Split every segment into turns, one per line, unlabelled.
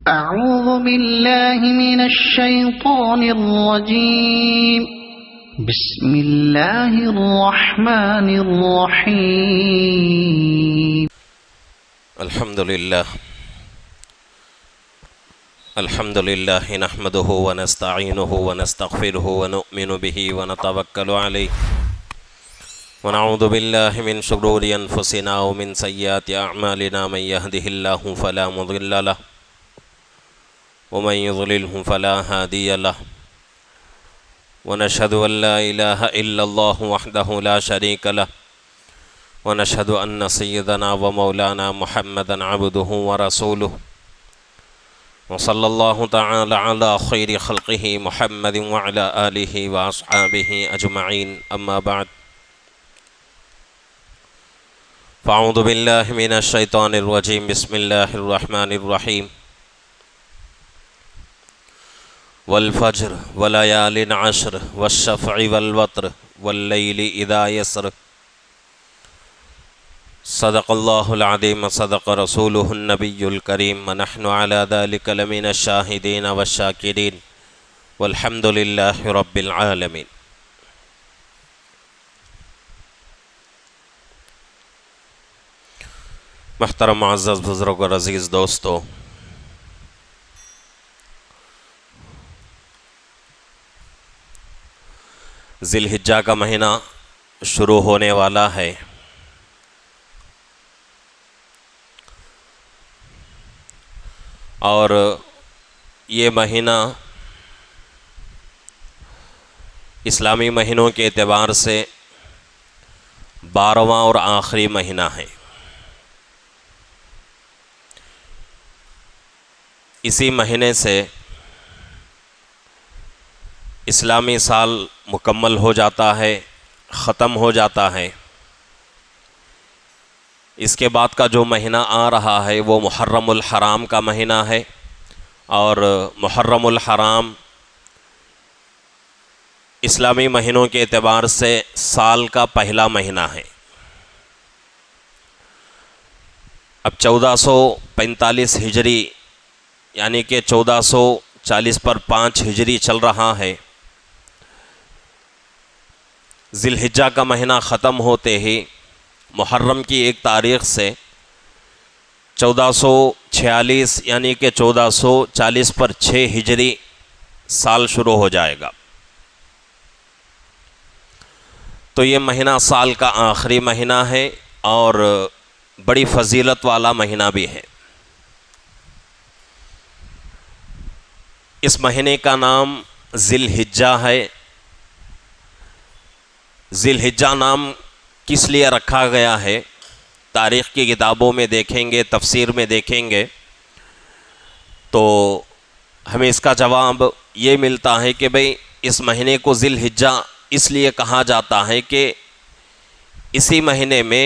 أعوذ بالله من الشيطان الرجيم بسم الله الرحمن الرحيم
الحمد لله نحمده ونستعينه ونستغفره ونؤمن به ونتوكل عليه ونعوذ بالله من شرور أنفسنا ومن سيئات أعمالنا من يهده الله فلا مضل له ومن يضلله فلا هادي له ونشهد أن لا إله إلا الله وحده لا شريك له ونشهد أن سيدنا ومولانا محمدا عبده ورسوله وصلى الله تعالى على خير خلقه محمد وعلى آله وأصحابه أجمعين أما بعد فأعوذ بالله من الشيطان الرجيم بسم الله الرحمن الرحيم والفجر وليال عشر والشفع والوتر والليل إذا يسر صدق الله العظيم صدق رسوله النبي الكريم ونحن على ذلك لمن الشاهدين والشاكرين والحمد لله رب العالمين. محترم معزز بزرگ اور عزیز دوستو، ذی الحجہ کا مہینہ شروع ہونے والا ہے اور یہ مہینہ اسلامی مہینوں کے اعتبار سے 12واں اور آخری مہینہ ہے۔ اسی مہینے سے اسلامی سال مکمل ہو جاتا ہے، ختم ہو جاتا ہے۔ اس کے بعد کا جو مہینہ آ رہا ہے وہ محرم الحرام کا مہینہ ہے، اور محرم الحرام اسلامی مہینوں کے اعتبار سے سال کا پہلا مہینہ ہے۔ اب 1445 ہجری یعنی کہ 1440 پر 5 ہجری چل رہا ہے۔ ذی الحجہ کا مہینہ ختم ہوتے ہی محرم کی 1 تاریخ سے 1446 یعنی کہ 1440 پر 6 ہجری سال شروع ہو جائے گا۔ تو یہ مہینہ سال کا آخری مہینہ ہے اور بڑی فضیلت والا مہینہ بھی ہے۔ اس مہینے کا نام ذی الحجہ ہے۔ ذی الحجہ نام کس لیے رکھا گیا ہے؟ تاریخ کی کتابوں میں دیکھیں گے، تفسیر میں دیکھیں گے تو ہمیں اس کا جواب یہ ملتا ہے کہ بھئی اس مہینے کو ذی الحجہ اس لیے کہا جاتا ہے کہ اسی مہینے میں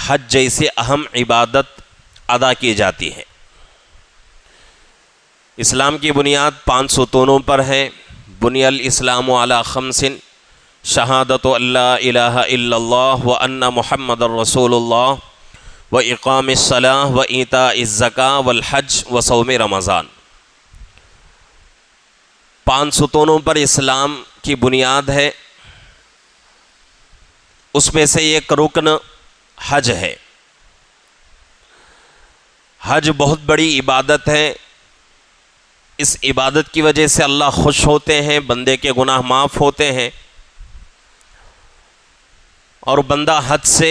حج جیسی اہم عبادت ادا کی جاتی ہے۔ اسلام کی بنیاد 5 ستونوں پر ہے۔ بنی الاسلام علی 5 شہادت اللہ الہ الا اللہ وان محمد الرسول اللہ واقام الصلاۃ وایتاء الزکاۃ والحج وصوم رمضان۔ 5 ستونوں پر اسلام کی بنیاد ہے، اس میں سے ایک رکن حج ہے۔ حج بہت بڑی عبادت ہے۔ اس عبادت کی وجہ سے اللہ خوش ہوتے ہیں، بندے کے گناہ معاف ہوتے ہیں، اور بندہ حج سے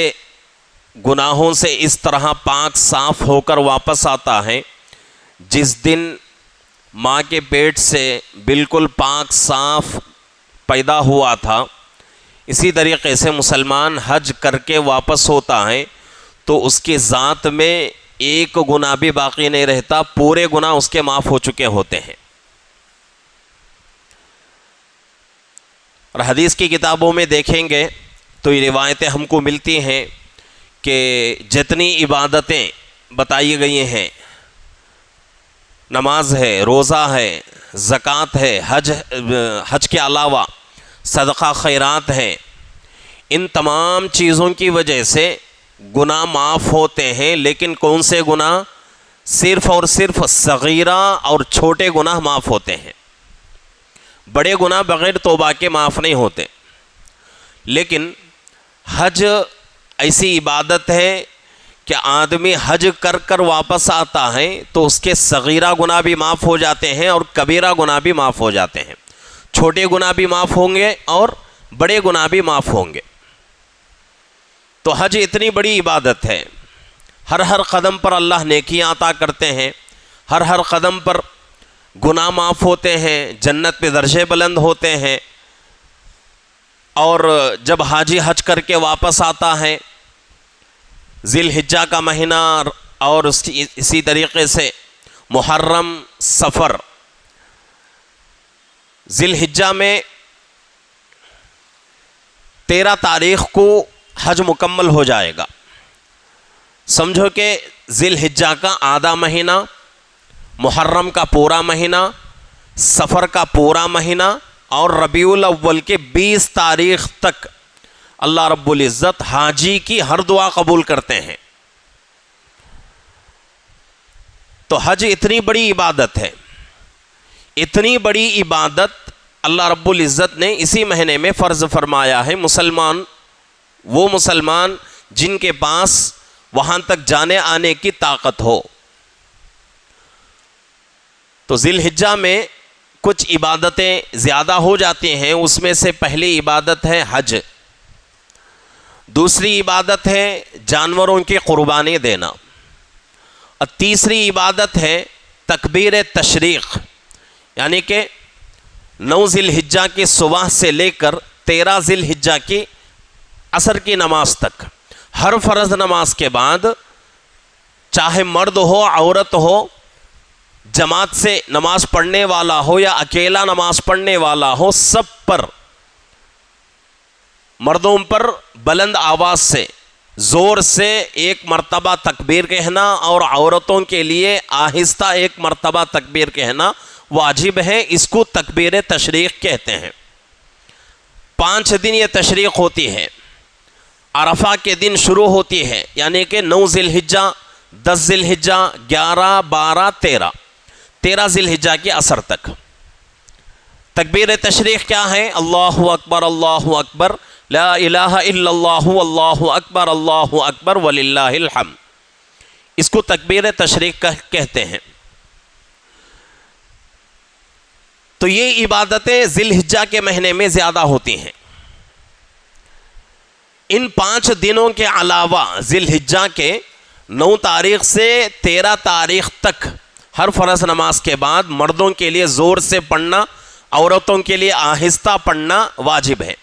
گناہوں سے اس طرح پاک صاف ہو کر واپس آتا ہے جس دن ماں کے پیٹ سے بالکل پاک صاف پیدا ہوا تھا۔ اسی طریقے سے مسلمان حج کر کے واپس ہوتا ہے تو اس کی ذات میں ایک گناہ بھی باقی نہیں رہتا، پورے گناہ اس کے معاف ہو چکے ہوتے ہیں۔ اور حدیث کی کتابوں میں دیکھیں گے تو یہ روایتیں ہم کو ملتی ہیں کہ جتنی عبادتیں بتائی گئی ہیں، نماز ہے، روزہ ہے، زکوٰۃ ہے، حج کے علاوہ صدقہ خیرات ہے، ان تمام چیزوں کی وجہ سے گناہ معاف ہوتے ہیں، لیکن کون سے گناہ؟ صرف اور صرف صغیرہ اور چھوٹے گناہ معاف ہوتے ہیں، بڑے گناہ بغیر توبہ کے معاف نہیں ہوتے۔ لیکن حج ایسی عبادت ہے کہ آدمی حج کر کر واپس آتا ہے تو اس کے صغیرہ گناہ بھی معاف ہو جاتے ہیں اور کبیرہ گناہ بھی معاف ہو جاتے ہیں، چھوٹے گناہ بھی معاف ہوں گے اور بڑے گناہ بھی معاف ہوں گے۔ تو حج اتنی بڑی عبادت ہے، ہر قدم پر اللہ نیکیاں عطا کرتے ہیں، ہر قدم پر گناہ معاف ہوتے ہیں، جنت پہ درجے بلند ہوتے ہیں۔ اور جب حاجی حج کر کے واپس آتا ہے، ذی الحجہ کا مہینہ اور اسی طریقے سے محرم، سفر، ذی الحجہ میں 13 تاریخ کو حج مکمل ہو جائے گا۔ سمجھو کہ ذی الحجہ کا آدھا مہینہ، محرم کا پورا مہینہ، سفر کا پورا مہینہ اور ربیع الاول کے 20 تاریخ تک اللہ رب العزت حاجی کی ہر دعا قبول کرتے ہیں۔ تو حج اتنی بڑی عبادت ہے، اتنی بڑی عبادت اللہ رب العزت نے اسی مہینے میں فرض فرمایا ہے۔ وہ مسلمان جن کے پاس وہاں تک جانے آنے کی طاقت ہو۔ تو ذی الحجہ میں کچھ عبادتیں زیادہ ہو جاتی ہیں، اس میں سے پہلی عبادت ہے حج، دوسری عبادت ہے جانوروں کی قربانی دینا، اور تیسری عبادت ہے تکبیر تشریق، یعنی کہ 9 ذی الحجہ کی صبح سے لے کر 13 ذی الحجہ کی عصر کی نماز تک، ہر فرض نماز کے بعد چاہے مرد ہو عورت ہو، جماعت سے نماز پڑھنے والا ہو یا اکیلا نماز پڑھنے والا ہو، سب پر، مردوں پر بلند آواز سے زور سے ایک مرتبہ تکبیر کہنا اور عورتوں کے لیے آہستہ ایک مرتبہ تکبیر کہنا واجب ہے۔ اس کو تکبیر تشریق کہتے ہیں۔ 5 دن یہ تشریق ہوتی ہے، عرفہ کے دن شروع ہوتی ہے، یعنی کہ 9 ذی الحجہ، 10 ذی الحجہ، 11، 12، 13 ذی الحجہ کی عصر تک۔ تکبیر تشریق کیا ہے؟ اللہ اکبر، اللہ اکبر، لا الہ الا اللہ، اللہ اکبر وللہ الحمد۔ اس کو تکبیر تشریق کہتے ہیں۔ تو یہ عبادتیں ذی الحجہ کے مہینے میں زیادہ ہوتی ہیں۔ ان 5 دنوں کے علاوہ ذی الحجہ کے 9 تاریخ سے 13 تاریخ تک ہر فرض نماز کے بعد مردوں کے لیے زور سے پڑھنا، عورتوں کے لیے آہستہ پڑھنا واجب ہے۔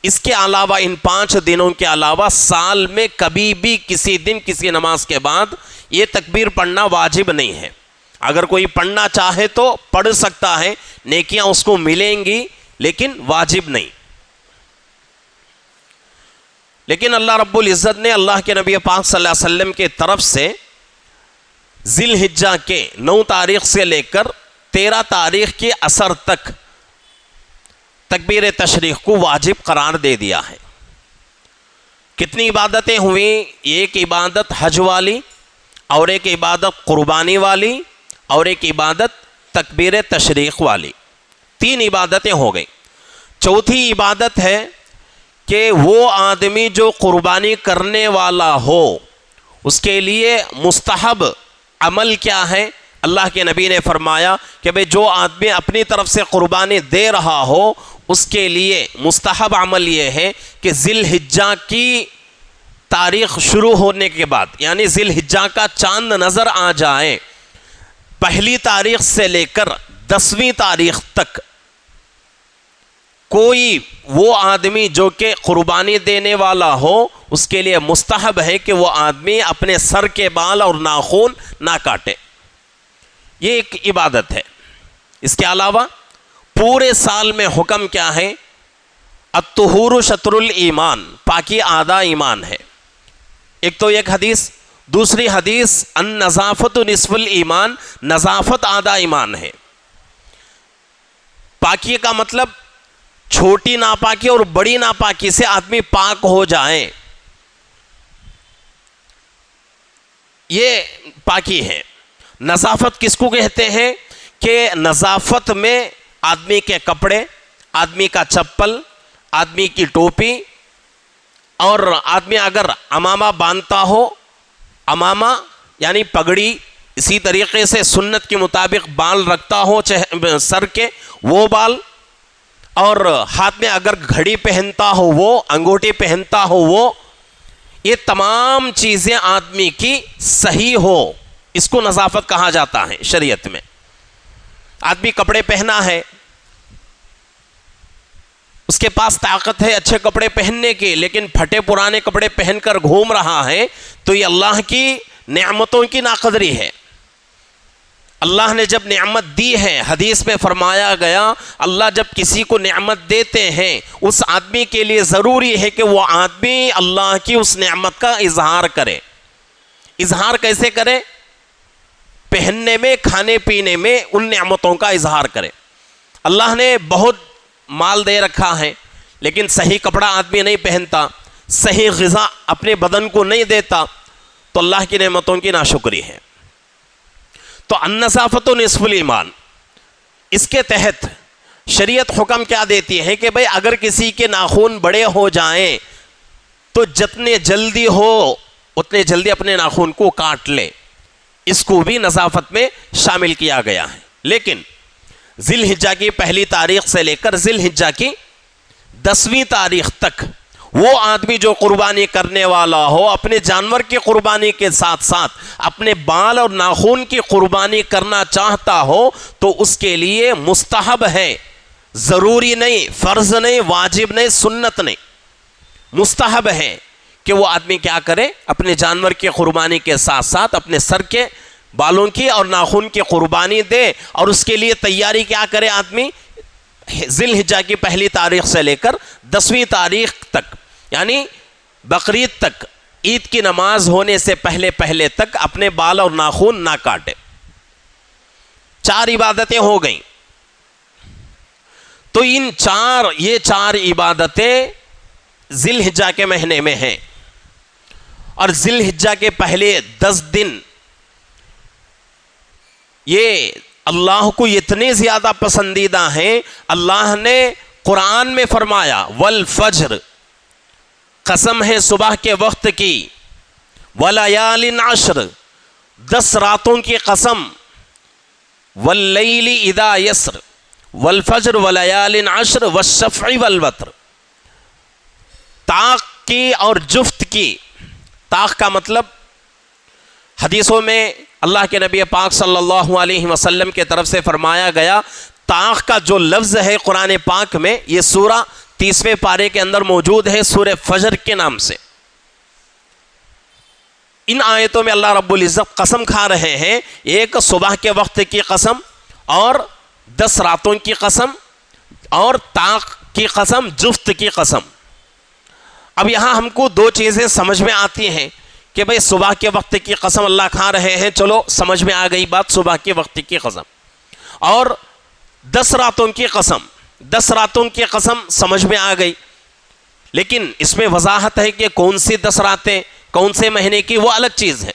اس کے علاوہ ان 5 دنوں کے علاوہ سال میں کبھی بھی کسی دن کسی نماز کے بعد یہ تکبیر پڑھنا واجب نہیں ہے۔ اگر کوئی پڑھنا چاہے تو پڑھ سکتا ہے، نیکیاں اس کو ملیں گی، لیکن واجب نہیں۔ لیکن اللہ رب العزت نے اللہ کے نبی پاک صلی اللہ علیہ وسلم کے طرف سے ذی الحجہ کے 9 تاریخ سے لے کر 13 تاریخ کی عصر تک تکبیر تشریق کو واجب قرار دے دیا ہے۔ کتنی عبادتیں ہوئیں؟ ایک عبادت حج والی، اور ایک عبادت قربانی والی، اور ایک عبادت تکبیر تشریق والی، 3 عبادتیں ہو گئیں۔ چوتھی عبادت ہے کہ وہ آدمی جو قربانی کرنے والا ہو، اس کے لیے مستحب عمل کیا ہے؟ اللہ کے نبی نے فرمایا کہ بھئی جو آدمی اپنی طرف سے قربانی دے رہا ہو، اس کے لیے مستحب عمل یہ ہے کہ ذی الحجہ کی تاریخ شروع ہونے کے بعد، یعنی ذی الحجہ کا چاند نظر آ جائے، پہلی تاریخ سے لے کر 10ویں تاریخ تک کوئی وہ آدمی جو کہ قربانی دینے والا ہو، اس کے لیے مستحب ہے کہ وہ آدمی اپنے سر کے بال اور ناخن نہ کاٹے۔ یہ ایک عبادت ہے۔ اس کے علاوہ پورے سال میں حکم کیا ہے؟ الطہور شطر الایمان، پاکی آدھا ایمان ہے۔ ایک تو ایک حدیث، دوسری حدیث النظافت نصف الایمان، نظافت آدھا ایمان ہے۔ پاکی کا مطلب چھوٹی ناپاکی اور بڑی ناپاکی سے آدمی پاک ہو جائے، یہ پاکی ہے۔ نظافت کس کو کہتے ہیں کہ نظافت میں آدمی کے کپڑے، آدمی کا چپل، آدمی کی ٹوپی، اور آدمی اگر امامہ باندھتا ہو، امامہ یعنی پگڑی، اسی طریقے سے سنت کے مطابق بال رکھتا ہو سر کے وہ بال، اور ہاتھ میں اگر گھڑی پہنتا ہو وہ، انگوٹھی پہنتا ہو وہ، یہ تمام چیزیں آدمی کی صحیح ہو، اس کو نظافت کہا جاتا ہے شریعت میں۔ آدمی کپڑے پہنا ہے، اس کے پاس طاقت ہے اچھے کپڑے پہننے کی، لیکن پھٹے پرانے کپڑے پہن کر گھوم رہا ہے، تو یہ اللہ کی نعمتوں کی ناقدری ہے۔ اللہ نے جب نعمت دی ہے، حدیث میں فرمایا گیا اللہ جب کسی کو نعمت دیتے ہیں اس آدمی کے لیے ضروری ہے کہ وہ آدمی اللہ کی اس نعمت کا اظہار کرے۔ اظہار کیسے کرے؟ پہننے میں، کھانے پینے میں ان نعمتوں کا اظہار کرے۔ اللہ نے بہت مال دے رکھا ہے لیکن صحیح کپڑا آدمی نہیں پہنتا، صحیح غذا اپنے بدن کو نہیں دیتا، تو اللہ کی نعمتوں کی ناشکری ہے۔ تو النظافت نصف الایمان، اس کے تحت شریعت حکم کیا دیتی ہے کہ بھئی اگر کسی کے ناخن بڑے ہو جائیں تو جتنے جلدی ہو اتنے جلدی اپنے ناخن کو کاٹ لے، اس کو بھی نظافت میں شامل کیا گیا ہے۔ لیکن ذی الحجہ کی پہلی تاریخ سے لے کر ذی الحجہ کی 10ویں تاریخ تک وہ آدمی جو قربانی کرنے والا ہو، اپنے جانور کی قربانی کے ساتھ ساتھ اپنے بال اور ناخن کی قربانی کرنا چاہتا ہو تو اس کے لیے مستحب ہے، ضروری نہیں، فرض نہیں، واجب نہیں، سنت نہیں، مستحب ہے کہ وہ آدمی کیا کرے، اپنے جانور کی قربانی کے ساتھ ساتھ اپنے سر کے بالوں کی اور ناخن کی قربانی دے، اور اس کے لیے تیاری کیا کرے آدمی، ذی الحجہ کی پہلی تاریخ سے لے کر 10ویں تاریخ تک، یعنی بقرعید تک، عید کی نماز ہونے سے پہلے پہلے تک اپنے بال اور ناخن نہ کاٹے۔ 4 عبادتیں ہو گئیں، تو یہ چار عبادتیں ذی الحجہ کے مہینے میں ہیں، اور ذی الحجہ کے پہلے 10 دن یہ اللہ کو اتنے زیادہ پسندیدہ ہیں، اللہ نے قرآن میں فرمایا والفجر، قسم ہے صبح کے وقت کی، ولیال عشر، 10 راتوں کی قسم، واللیل اذا یسر، والفجر ولیال عشر والشفع والوتر، طاق کی اور جفت کی۔ طاق کا مطلب حدیثوں میں اللہ کے نبی پاک صلی اللہ علیہ وسلم کے طرف سے فرمایا گیا، طاق کا جو لفظ ہے قرآن پاک میں، یہ سورہ 30ویں پارے کے اندر موجود ہے، سورہ فجر کے نام سے۔ ان آیتوں میں اللہ رب العزت قسم کھا رہے ہیں، ایک صبح کے وقت کی قسم، اور 10 راتوں کی قسم، اور طاق کی قسم، جفت کی قسم۔ اب یہاں ہم کو 2 چیزیں سمجھ میں آتی ہیں کہ بھئی صبح کے وقت کی قسم اللہ کھا رہے ہیں، چلو سمجھ میں آ گئی بات، صبح کے وقت کی قسم، اور 10 راتوں کی قسم، 10 راتوں کی قسم سمجھ میں آ گئی، لیکن اس میں وضاحت ہے کہ کون سی 10 راتیں، کون سے مہینے کی، وہ الگ چیز ہے۔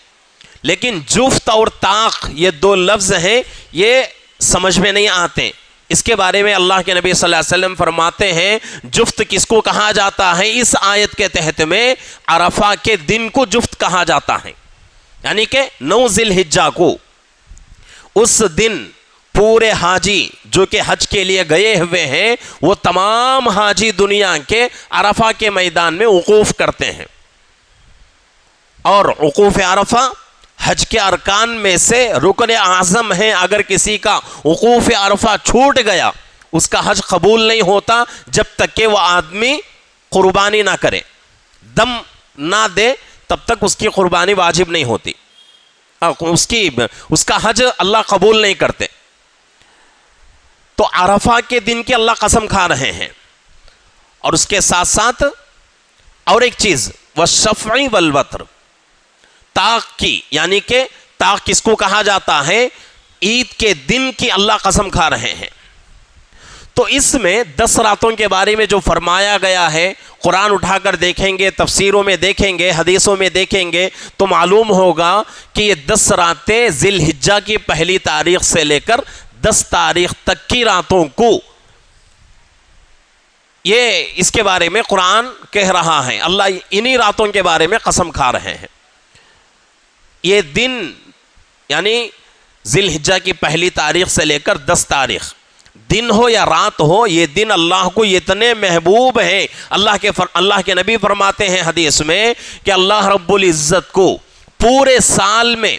لیکن جفت اور طاق یہ 2 لفظ ہیں، یہ سمجھ میں نہیں آتے۔ اس کے بارے میں اللہ کے نبی صلی اللہ علیہ وسلم فرماتے ہیں جفت کس کو کہا جاتا ہے، اس آیت کے تحت میں عرفہ کے دن کو جفت کہا جاتا ہے، یعنی کہ 9 ذی الحجہ کو، اس دن پورے حاجی جو کہ حج کے لیے گئے ہوئے ہیں، وہ تمام حاجی دنیا کے عرفہ کے میدان میں وقوف کرتے ہیں، اور وقوف عرفہ حج کے ارکان میں سے رکن اعظم ہے۔ اگر کسی کا وقوف عرفہ چھوٹ گیا، اس کا حج قبول نہیں ہوتا جب تک کہ وہ آدمی قربانی نہ کرے، دم نہ دے، تب تک اس کی قربانی واجب نہیں ہوتی، اس کا حج اللہ قبول نہیں کرتے۔ تو عرفہ کے دن کی اللہ قسم کھا رہے ہیں، اور اس کے ساتھ ساتھ اور ایک چیز، والشفع والوتر، طاق کی، یعنی کہ طاق کس کو کہا جاتا ہے، عید کے دن کی اللہ قسم کھا رہے ہیں۔ تو اس میں 10 راتوں کے بارے میں جو فرمایا گیا ہے، قرآن اٹھا کر دیکھیں گے، تفسیروں میں دیکھیں گے، حدیثوں میں دیکھیں گے تو معلوم ہوگا کہ یہ 10 راتیں ذی الحجہ کی پہلی تاریخ سے لے کر 10 تاریخ تک کی راتوں کو یہ اس کے بارے میں قرآن کہہ رہا ہے. اللہ انہی راتوں کے بارے میں قسم کھا رہے ہیں. یہ دن یعنی ذی الحجہ کی پہلی تاریخ سے لے کر 10 تاریخ، دن ہو یا رات ہو، یہ دن اللہ کو اتنے محبوب ہیں. اللہ کے نبی فرماتے ہیں حدیث میں کہ اللہ رب العزت کو پورے سال میں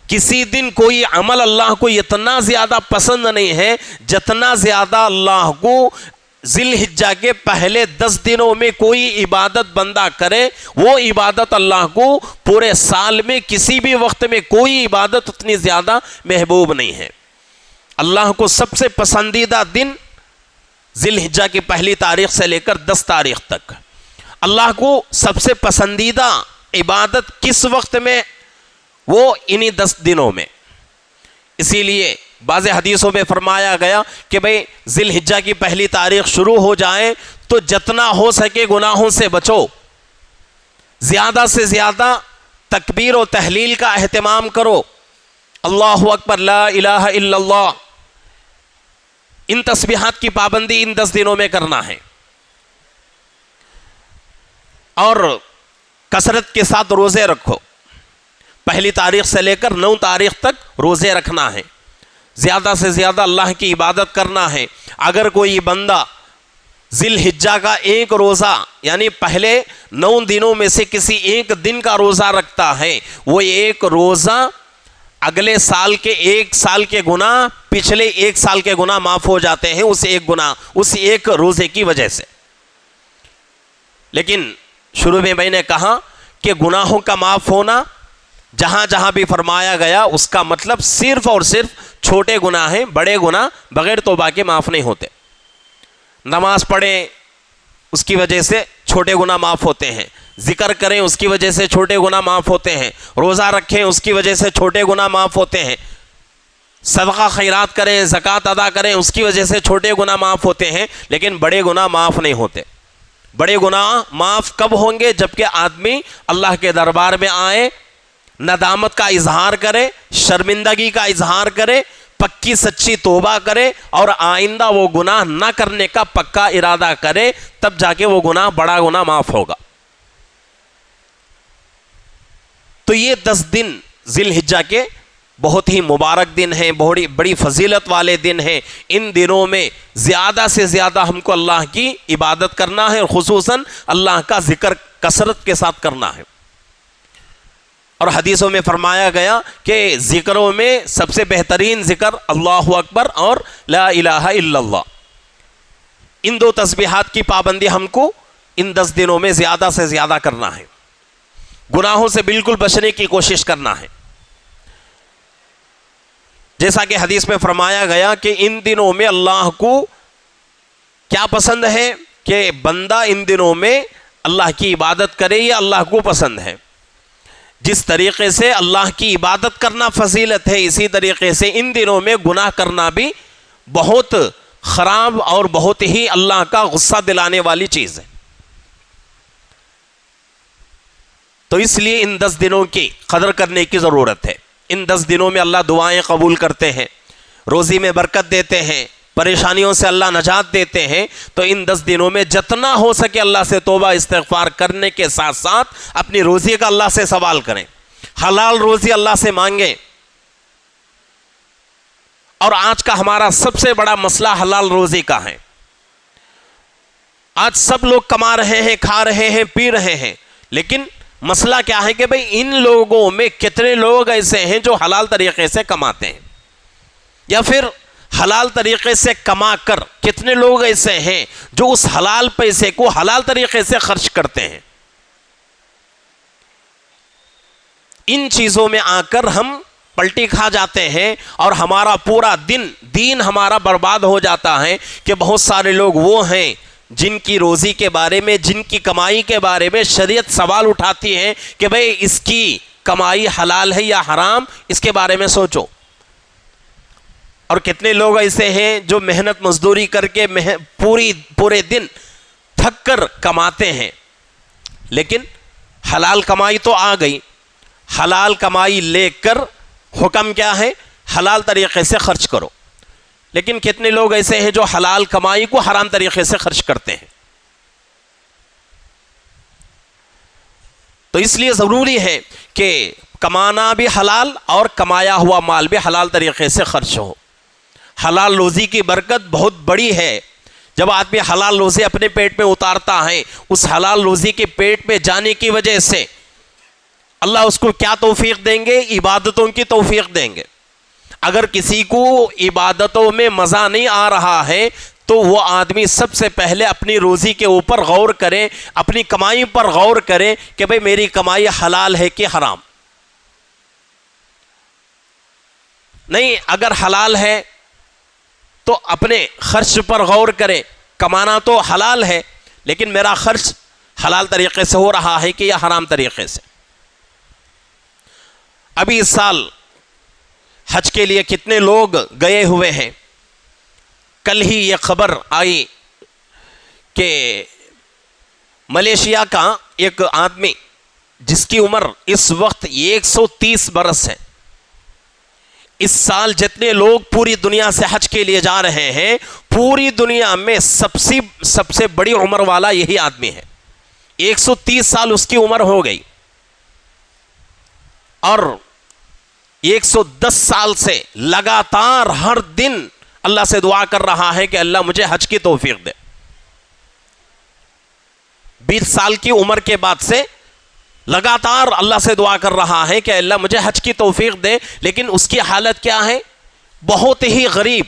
کسی دن کوئی عمل اللہ کو اتنا زیادہ پسند نہیں ہے جتنا زیادہ اللہ کو ذی الحجہ کے پہلے 10 دنوں میں کوئی عبادت بندہ کرے. وہ عبادت اللہ کو پورے سال میں کسی بھی وقت میں کوئی عبادت اتنی زیادہ محبوب نہیں ہے. اللہ کو سب سے پسندیدہ دن ذی الحجہ کی پہلی تاریخ سے لے کر 10 تاریخ تک. اللہ کو سب سے پسندیدہ عبادت کس وقت میں؟ وہ انہی 10 دنوں میں. اسی لیے بعض حدیثوں میں فرمایا گیا کہ بھئی ذی الحجہ کی پہلی تاریخ شروع ہو جائے تو جتنا ہو سکے گناہوں سے بچو، زیادہ سے زیادہ تکبیر و تحلیل کا اہتمام کرو، اللہ اکبر، لا الہ الا اللہ. ان تسبیحات کی پابندی ان 10 دنوں میں کرنا ہے. اور کثرت کے ساتھ روزے رکھو. پہلی تاریخ سے لے کر 9 تاریخ تک روزے رکھنا ہے. زیادہ سے زیادہ اللہ کی عبادت کرنا ہے. اگر کوئی بندہ ذی الحجہ کا ایک روزہ یعنی پہلے 9 دنوں میں سے کسی ایک دن کا روزہ رکھتا ہے، وہ ایک روزہ اگلے سال کے 1 سال کے گناہ، پچھلے 1 سال کے گناہ معاف ہو جاتے ہیں اس ایک روزے کی وجہ سے. لیکن شروع میں نے کہا کہ گناہوں کا معاف ہونا جہاں جہاں بھی فرمایا گیا اس کا مطلب صرف اور صرف چھوٹے گناہ ہیں. بڑے گناہ بغیر توبہ کے معاف نہیں ہوتے. نماز پڑھیں اس کی وجہ سے چھوٹے گناہ معاف ہوتے ہیں، ذکر کریں اس کی وجہ سے چھوٹے گناہ معاف ہوتے ہیں، روزہ رکھیں اس کی وجہ سے چھوٹے گناہ معاف ہوتے ہیں، صدقہ خیرات کریں، زکوٰۃ ادا کریں اس کی وجہ سے چھوٹے گناہ معاف ہوتے ہیں. لیکن بڑے گناہ معاف نہیں ہوتے. بڑے گناہ معاف کب ہوں گے؟ جبکہ آدمی اللہ کے دربار میں آئے، ندامت کا اظہار کرے، شرمندگی کا اظہار کرے، پکی سچی توبہ کرے اور آئندہ وہ گناہ نہ کرنے کا پکا ارادہ کرے، تب جا کے وہ گناہ بڑا گناہ معاف ہوگا. تو یہ 10 دن ذی الحجہ کے بہت ہی مبارک دن ہیں، بڑی فضیلت والے دن ہیں. ان دنوں میں زیادہ سے زیادہ ہم کو اللہ کی عبادت کرنا ہے، خصوصاً اللہ کا ذکر کثرت کے ساتھ کرنا ہے. اور حدیثوں میں فرمایا گیا کہ ذکروں میں سب سے بہترین ذکر اللہ اکبر اور لا الہ الا اللہ. ان 2 تسبیحات کی پابندی ہم کو ان 10 دنوں میں زیادہ سے زیادہ کرنا ہے. گناہوں سے بالکل بچنے کی کوشش کرنا ہے. جیسا کہ حدیث میں فرمایا گیا کہ ان دنوں میں اللہ کو کیا پسند ہے کہ بندہ ان دنوں میں اللہ کی عبادت کرے. یہ اللہ کو پسند ہے. جس طریقے سے اللہ کی عبادت کرنا فضیلت ہے، اسی طریقے سے ان دنوں میں گناہ کرنا بھی بہت خراب اور بہت ہی اللہ کا غصہ دلانے والی چیز ہے. تو اس لیے ان 10 دنوں کی قدر کرنے کی ضرورت ہے. ان 10 دنوں میں اللہ دعائیں قبول کرتے ہیں، روزی میں برکت دیتے ہیں، پریشانیوں سے اللہ نجات دیتے ہیں. تو ان 10 دنوں میں جتنا ہو سکے اللہ سے توبہ استغفار کرنے کے ساتھ ساتھ اپنی روزی کا اللہ سے سوال کریں، حلال روزی اللہ سے مانگیں. اور آج کا ہمارا سب سے بڑا مسئلہ حلال روزی کا ہے. آج سب لوگ کما رہے ہیں، کھا رہے ہیں، پی رہے ہیں، لیکن مسئلہ کیا ہے کہ بھئی ان لوگوں میں کتنے لوگ ایسے ہیں جو حلال طریقے سے کماتے ہیں، یا پھر حلال طریقے سے کما کر کتنے لوگ ایسے ہیں جو اس حلال پیسے کو حلال طریقے سے خرچ کرتے ہیں. ان چیزوں میں آ کر ہم پلٹی کھا جاتے ہیں اور ہمارا پورا دین ہمارا برباد ہو جاتا ہے. کہ بہت سارے لوگ وہ ہیں جن کی روزی کے بارے میں، جن کی کمائی کے بارے میں شریعت سوال اٹھاتی ہے کہ بھئی اس کی کمائی حلال ہے یا حرام، اس کے بارے میں سوچو. اور کتنے لوگ ایسے ہیں جو محنت مزدوری کر کے پورے دن تھک کر کماتے ہیں، لیکن حلال کمائی تو آ گئی، حلال کمائی لے کر حکم کیا ہے؟ حلال طریقے سے خرچ کرو. لیکن کتنے لوگ ایسے ہیں جو حلال کمائی کو حرام طریقے سے خرچ کرتے ہیں. تو اس لیے ضروری ہے کہ کمانا بھی حلال اور کمایا ہوا مال بھی حلال طریقے سے خرچ ہو. حلال روزی کی برکت بہت بڑی ہے. جب آدمی حلال روزی اپنے پیٹ میں اتارتا ہے، اس حلال روزی کے پیٹ میں جانے کی وجہ سے اللہ اس کو کیا توفیق دیں گے؟ عبادتوں کی توفیق دیں گے. اگر کسی کو عبادتوں میں مزہ نہیں آ رہا ہے تو وہ آدمی سب سے پہلے اپنی روزی کے اوپر غور کرے، اپنی کمائی پر غور کرے کہ بھئی میری کمائی حلال ہے کہ حرام. نہیں، اگر حلال ہے تو اپنے خرچ پر غور کرے. کمانا تو حلال ہے لیکن میرا خرچ حلال طریقے سے ہو رہا ہے کہ یا حرام طریقے سے. ابھی اس سال حج کے لیے کتنے لوگ گئے ہوئے ہیں. کل ہی یہ خبر آئی کہ ملیشیا کا ایک آدمی جس کی عمر اس وقت 130 برس ہے، اس سال جتنے لوگ پوری دنیا سے حج کے لیے جا رہے ہیں، پوری دنیا میں سب سے بڑی عمر والا یہی آدمی ہے. 130 سال اس کی عمر ہو گئی اور 110 سال سے لگاتار ہر دن اللہ سے دعا کر رہا ہے کہ اللہ مجھے حج کی توفیق دے. 20 سال کی عمر کے بعد سے لگاتار اللہ سے دعا کر رہا ہے کہ اللہ مجھے حج کی توفیق دے. لیکن اس کی حالت کیا ہے؟ بہت ہی غریب،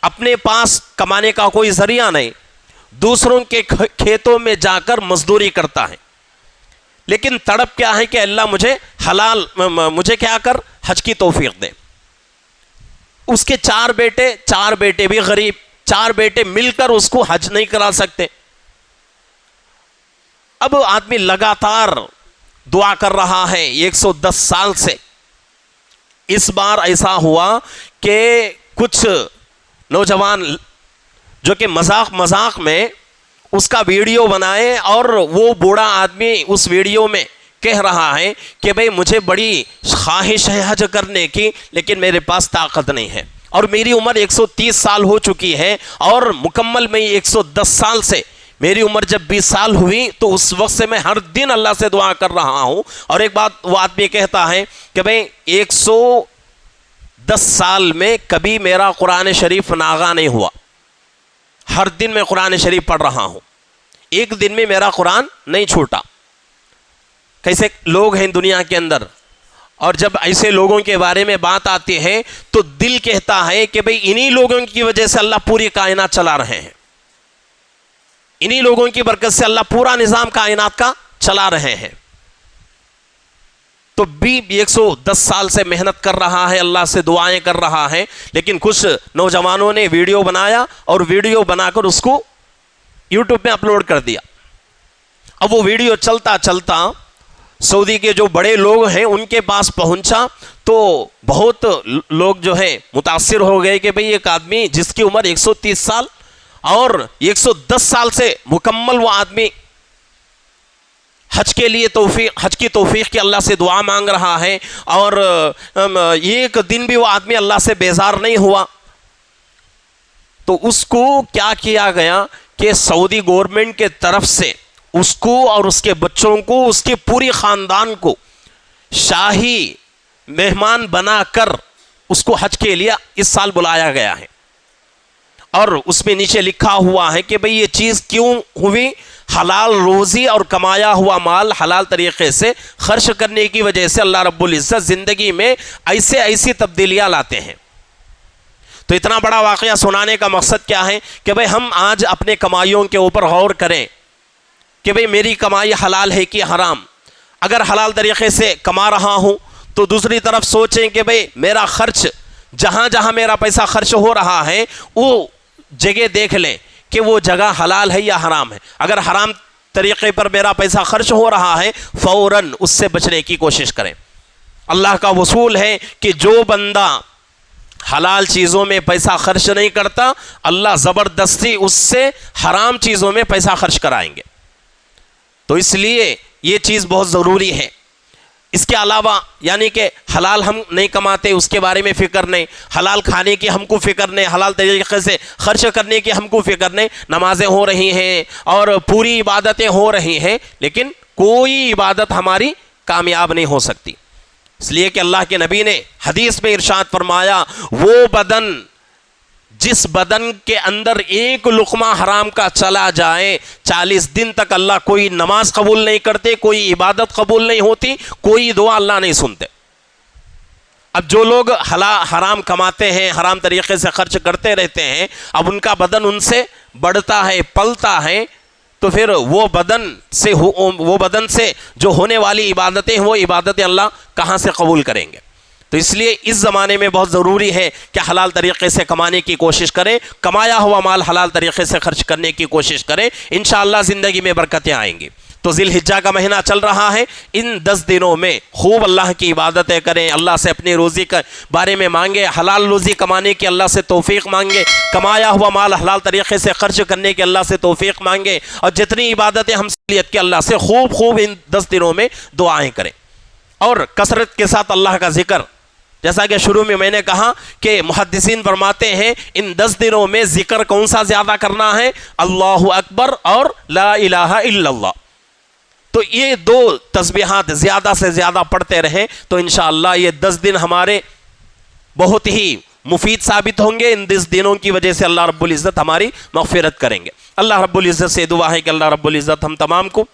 اپنے پاس کمانے کا کوئی ذریعہ نہیں، دوسروں کے کھیتوں میں جا کر مزدوری کرتا ہے. لیکن تڑپ کیا ہے کہ اللہ مجھے کیا کر؟ حج کی توفیق دے. اس کے 4 بیٹے بھی غریب، 4 بیٹے مل کر اس کو حج نہیں کرا سکتے. اب آدمی لگاتار دعا کر رہا ہے 110 سال سے. اس بار ایسا ہوا کہ کچھ نوجوان جو کہ مذاق میں اس کا ویڈیو بنائے اور وہ بوڑھا آدمی اس ویڈیو میں کہہ رہا ہے کہ بھئی مجھے بڑی خواہش ہے حج کرنے کی لیکن میرے پاس طاقت نہیں ہے، اور میری عمر 130 سال ہو چکی ہے اور مکمل میں 110 سال سے میری عمر جب 20 سال ہوئی تو اس وقت سے میں ہر دن اللہ سے دعا کر رہا ہوں. اور ایک بات وہ آدمی کہتا ہے کہ بھئی 110 سال میں کبھی میرا قرآن شریف ناغا نہیں ہوا، ہر دن میں قرآن شریف پڑھ رہا ہوں، ایک دن میں میرا قرآن نہیں چھوٹا. کیسے لوگ ہیں دنیا کے اندر، اور جب ایسے لوگوں کے بارے میں بات آتی ہے تو دل کہتا ہے کہ بھئی انہی لوگوں کی وجہ سے اللہ پوری کائنات چلا رہے ہیں، انہی لوگوں کی برکت سے اللہ پورا نظام کائنات کا چلا رہے ہیں. تو بھی 110 سال سے محنت کر رہا ہے، اللہ سے دعائیں کر رہا ہے، لیکن کچھ نوجوانوں نے ویڈیو بنایا اور ویڈیو بنا کر اس کو یوٹیوب میں اپلوڈ کر دیا. اب وہ ویڈیو چلتا چلتا سعودی کے جو بڑے لوگ ہیں ان کے پاس پہنچا تو بہت لوگ جو ہے متاثر ہو گئے کہ بھئی ایک آدمی جس کی عمر 130 سال اور 110 سال سے مکمل وہ آدمی حج کے لیے حج کی توفیق کی اللہ سے دعا مانگ رہا ہے، اور ایک دن بھی وہ آدمی اللہ سے بیزار نہیں ہوا. تو اس کو کیا کیا گیا کہ سعودی گورنمنٹ کے طرف سے اس کو اور اس کے بچوں کو، اس کے پوری خاندان کو شاہی مہمان بنا کر اس کو حج کے لیے اس سال بلایا گیا ہے. اور اس میں نیچے لکھا ہوا ہے کہ بھئی یہ چیز کیوں ہوئی؟ حلال روزی اور کمایا ہوا مال حلال طریقے سے خرچ کرنے کی وجہ سے اللہ رب العزت زندگی میں ایسی تبدیلیاں لاتے ہیں. تو اتنا بڑا واقعہ سنانے کا مقصد کیا ہے کہ بھئی ہم آج اپنے کمائیوں کے اوپر غور کریں کہ بھئی میری کمائی حلال ہے کہ حرام. اگر حلال طریقے سے کما رہا ہوں تو دوسری طرف سوچیں کہ بھئی میرا خرچ جہاں میرا پیسہ خرچ ہو رہا ہے وہ جگہ دیکھ لیں کہ وہ جگہ حلال ہے یا حرام ہے. اگر حرام طریقے پر میرا پیسہ خرچ ہو رہا ہے فوراً اس سے بچنے کی کوشش کریں. اللہ کا وصول ہے کہ جو بندہ حلال چیزوں میں پیسہ خرچ نہیں کرتا، اللہ زبردستی اس سے حرام چیزوں میں پیسہ خرچ کرائیں گے۔ تو اس لیے یہ چیز بہت ضروری ہے۔ اس کے علاوہ یعنی کہ حلال ہم نہیں کماتے اس کے بارے میں فکر نہیں، حلال کھانے کی ہم کو فکر نہیں، حلال طریقے سے خرچ کرنے کی ہم کو فکر نہیں، نمازیں ہو رہی ہیں اور پوری عبادتیں ہو رہی ہیں، لیکن کوئی عبادت ہماری کامیاب نہیں ہو سکتی، اس لیے کہ اللہ کے نبی نے حدیث میں ارشاد فرمایا، وہ بدن جس بدن کے اندر ایک لقمہ حرام کا چلا جائے 40 دن تک اللہ کوئی نماز قبول نہیں کرتے، کوئی عبادت قبول نہیں ہوتی، کوئی دعا اللہ نہیں سنتے۔ اب جو لوگ حرام کماتے ہیں، حرام طریقے سے خرچ کرتے رہتے ہیں، اب ان کا بدن ان سے بڑھتا ہے، پلتا ہے، تو پھر وہ بدن سے جو ہونے والی عبادتیں ہیں وہ عبادتیں اللہ کہاں سے قبول کریں گے؟ تو اس لیے اس زمانے میں بہت ضروری ہے کہ حلال طریقے سے کمانے کی کوشش کریں، کمایا ہوا مال حلال طریقے سے خرچ کرنے کی کوشش کریں، انشاءاللہ زندگی میں برکتیں آئیں گی۔ تو ذی الحجہ کا مہینہ چل رہا ہے، ان 10 دنوں میں خوب اللہ کی عبادتیں کریں، اللہ سے اپنی روزی کے بارے میں مانگیں، حلال روزی کمانے کی اللہ سے توفیق مانگیں، کمایا ہوا مال حلال طریقے سے خرچ کرنے کی اللہ سے توفیق مانگیں، اور جتنی عبادتیں ہم صلیت کے اللہ سے خوب ان 10 دنوں میں دعائیں کریں، اور کثرت کے ساتھ اللہ کا ذکر۔ جیسا کہ شروع میں نے کہا کہ محدثین فرماتے ہیں ان 10 دنوں میں ذکر کون سا زیادہ کرنا ہے؟ اللہ اکبر اور لا الہ الا اللہ۔ تو یہ 2 تسبیحات زیادہ سے زیادہ پڑھتے رہیں تو انشاءاللہ یہ 10 دن ہمارے بہت ہی مفید ثابت ہوں گے۔ ان 10 دنوں کی وجہ سے اللہ رب العزت ہماری مغفرت کریں گے۔ اللہ رب العزت سے دعا ہے کہ اللہ رب العزت ہم تمام کو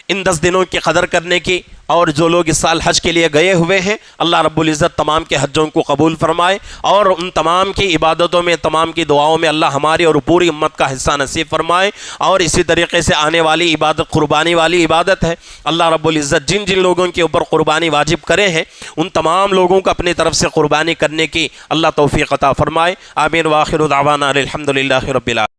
ان 10 دنوں کی قدر کرنے کی، اور جو لوگ اس سال حج کے لیے گئے ہوئے ہیں اللہ رب العزت تمام کے حجوں کو قبول فرمائے، اور ان تمام کی عبادتوں میں، تمام کی دعاؤں میں اللہ ہماری اور پوری امت کا حصہ نصیب فرمائے۔ اور اسی طریقے سے آنے والی عبادت قربانی والی عبادت ہے، اللہ رب العزت جن جن لوگوں کے اوپر قربانی واجب کرے ہیں ان تمام لوگوں کو اپنی طرف سے قربانی کرنے کی اللہ توفیق عطا فرمائے۔ آمین۔ وآخر دعوانا الحمدللہ رب العالمین۔